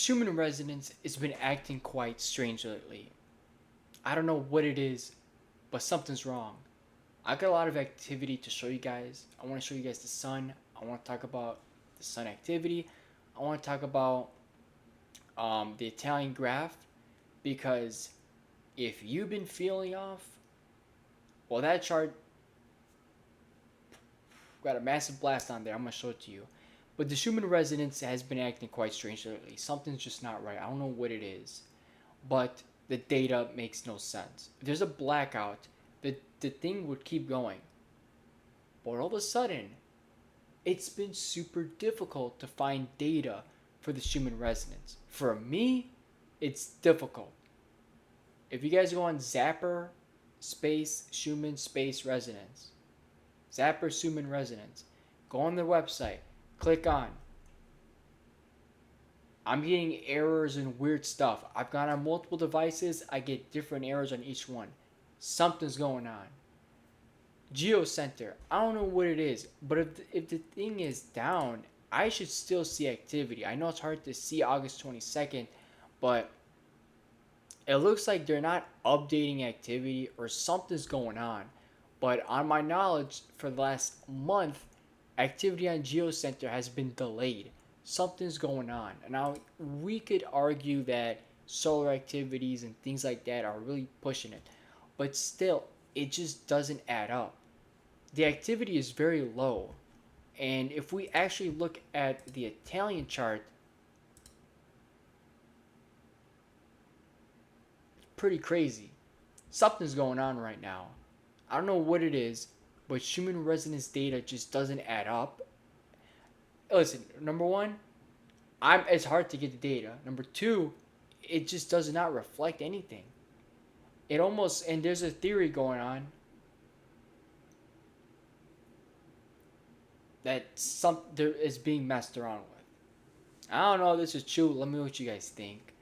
Schumann Resonance has been acting quite strange lately. I don't know what it is, but something's wrong. I got a lot of activity to show you guys. I want to show you guys the sun. I want to talk about the sun activity. I want to talk about the Italian graph because if you've been feeling off, well, that chart got a massive blast on there. I'm going to show it to you. But the Schumann resonance has been acting quite strange lately. Something's just not right. I don't know what it is. But the data makes no sense. If there's a blackout, the thing would keep going. But all of a sudden, it's been super difficult to find data for the Schumann resonance. For me, it's difficult. If you guys go on Zapper space Schumann space resonance, Zapper Schumann resonance, go on their website, click on. I'm getting errors and weird stuff. I've got on multiple devices, I get different errors on each one. Something's going on. GeoCenter, I don't know what it is, but if the thing is down, I should still see activity. I know it's hard to see August 22nd, but it looks like they're not updating activity or something's going on. But on my knowledge, for the last month, activity on GeoCenter has been delayed. Something's going on. Now, we could argue that solar activities and things like that are really pushing it, but still, it just doesn't add up. The activity is very low. And if we actually look at the Italian chart, it's pretty crazy. Something's going on right now. I don't know what it is, but Schumann resonance data just doesn't add up. Listen, number one, it's hard to get the data. Number two, it just does not reflect anything. It almost, and there's a theory going on that some there is being messed around with. I don't know if this is true. Let me know what you guys think.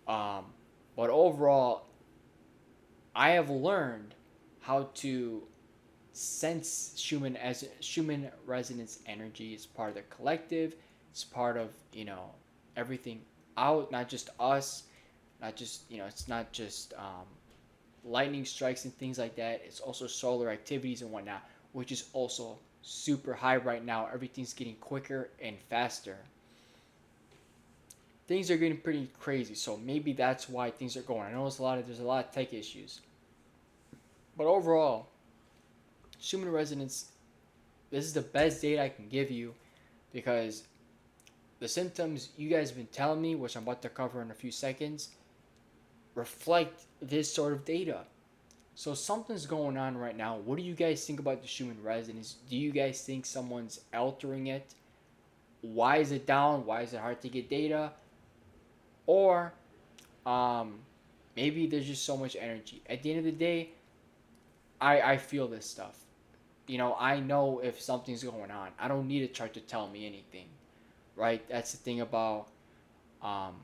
Um, but overall, I have learned how to sense Schumann resonance energy. It's part of the collective. It's part of everything out, not just us, not just it's not just lightning strikes and things like that. It's also solar activities and whatnot, which is also super high right now. Everything's getting quicker and faster. Things are getting pretty crazy, so maybe that's why things are going. I know there's a lot of tech issues, but overall, Schumann resonance. This is the best data I can give you because the symptoms you guys have been telling me, which I'm about to cover in a few seconds, reflect this sort of data. So something's going on right now. What do you guys think about the Schumann resonance? Do you guys think someone's altering it? Why is it down? Why is it hard to get data? Or um, maybe there's just so much energy. At the end of the day, I feel this stuff. I know if something's going on. I don't need a chart to tell me anything, right? That's the thing about um,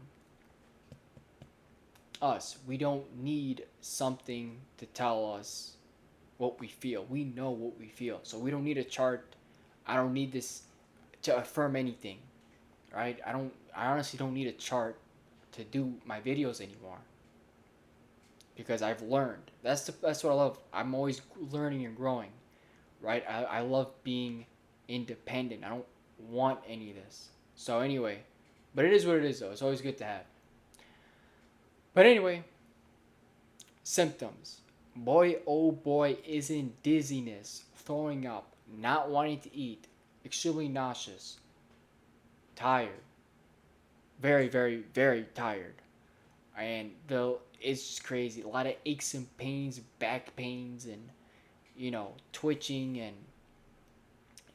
us. We don't need something to tell us what we feel. We know what we feel. So we don't need a chart. I don't need this to affirm anything, right? I honestly don't need a chart to do my videos anymore because I've learned. That's what I love. I'm always learning and growing, right? I love being independent. I don't want any of this. So anyway, but it is what it is though. It's always good to have. But anyway, symptoms. Boy, oh boy, isn't dizziness, throwing up, not wanting to eat, extremely nauseous, tired, very, very, very tired. And it's just crazy. A lot of aches and pains, back pains, and twitching, and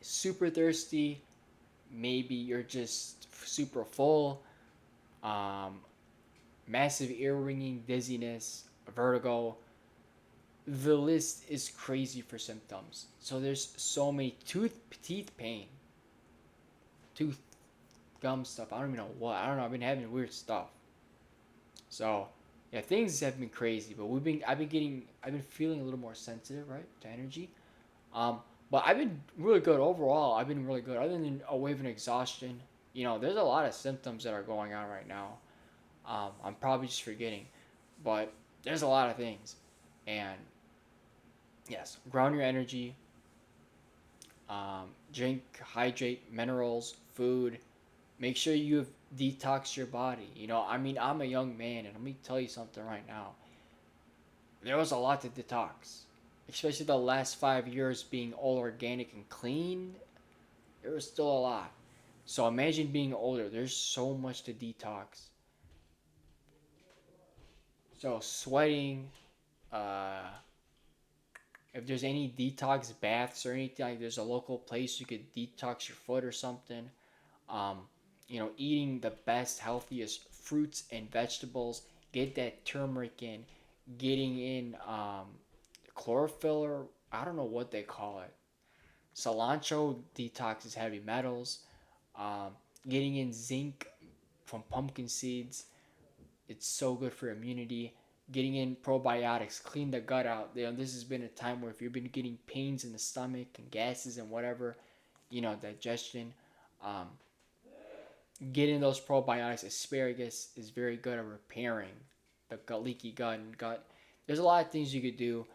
super thirsty. Maybe you're just super full. Um, Massive ear ringing, dizziness, vertigo. The list is crazy for symptoms. So there's so many teeth pain, tooth gum stuff. I don't even know what. I don't know. I've been having weird stuff. So yeah, things have been crazy. But I've been feeling a little more sensitive, right, to energy. Um, but I've been really good overall. I've been really good. Other than a wave and exhaustion, there's a lot of symptoms that are going on right now. I'm probably just forgetting, but there's a lot of things. And yes, ground your energy, drink, hydrate, minerals, food. Make sure you detox your body. I mean, I'm a young man, and let me tell you something right now. There was a lot to detox, especially the last 5 years being all organic and clean. There was still a lot. So imagine being older. There's so much to detox. So sweating, uh, if there's any detox baths or anything, like there's a local place you could detox your foot or something. Um, eating the best, healthiest fruits and vegetables. Get that turmeric in. Getting in chlorophyll, or I don't know what they call it. Cilantro detoxes heavy metals. Um, Getting in zinc from pumpkin seeds. It's so good for immunity. Getting in probiotics, clean the gut out. This has been a time where if you've been getting pains in the stomach and gases and whatever, digestion, um, getting those probiotics. Asparagus is very good at repairing the leaky gut and gut. There's a lot of things you could do.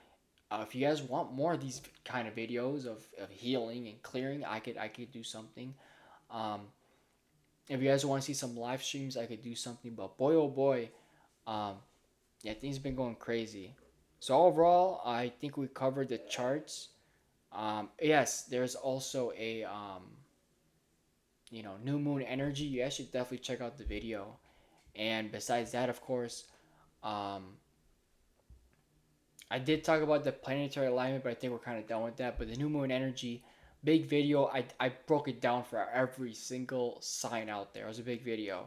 If you guys want more of these kind of videos of healing and clearing, I could do something. Um, if you guys want to see some live streams, I could do something. But boy, oh boy, um, yeah, things have been going crazy. So overall, I think we covered the charts. Yes, there's also a new moon energy. You guys should definitely check out the video. And besides that, of course, um, I did talk about the planetary alignment, but I think we're kind of done with that. But the new moon energy, big video. I broke it down for every single sign out there. It was a big video.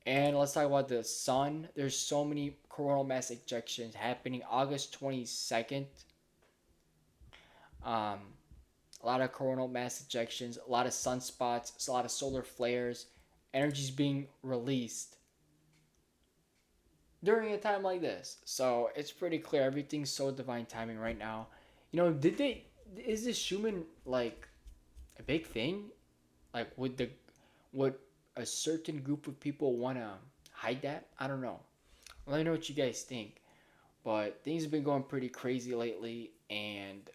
And let's talk about the sun. There's so many coronal mass ejections happening August 22nd. Um, a lot of coronal mass ejections, a lot of sunspots, a lot of solar flares. Energy's being released during a time like this. So it's pretty clear everything's so divine timing right now. Did they is this Schumann like a big thing? Like would a certain group of people wanna hide that? I don't know. Let me know what you guys think. But things have been going pretty crazy lately, and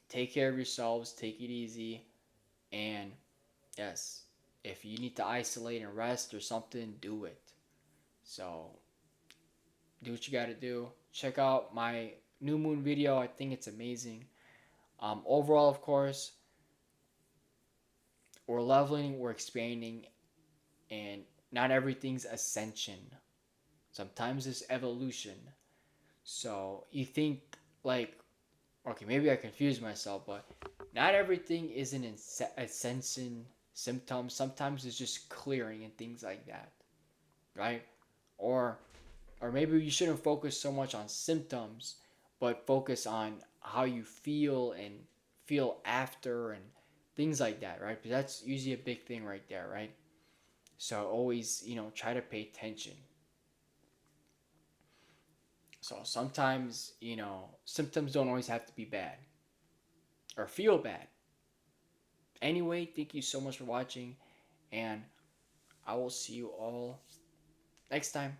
take care of yourselves, take it easy, and yes, if you need to isolate and rest or something, do it. So do what you got to do. Check out my new moon video. I think it's amazing. Overall, of course, we're leveling, we're expanding, and not everything's ascension. Sometimes it's evolution. So you think like, okay, maybe I confused myself, but not everything is an ascension symptom. Sometimes it's just clearing and things like that, right? Or or maybe you shouldn't focus so much on symptoms, but focus on how you feel and feel after and things like that, right? Because that's usually a big thing right there, right? So always, try to pay attention. So sometimes, symptoms don't always have to be bad or feel bad. Anyway, thank you so much for watching, and I will see you all next time.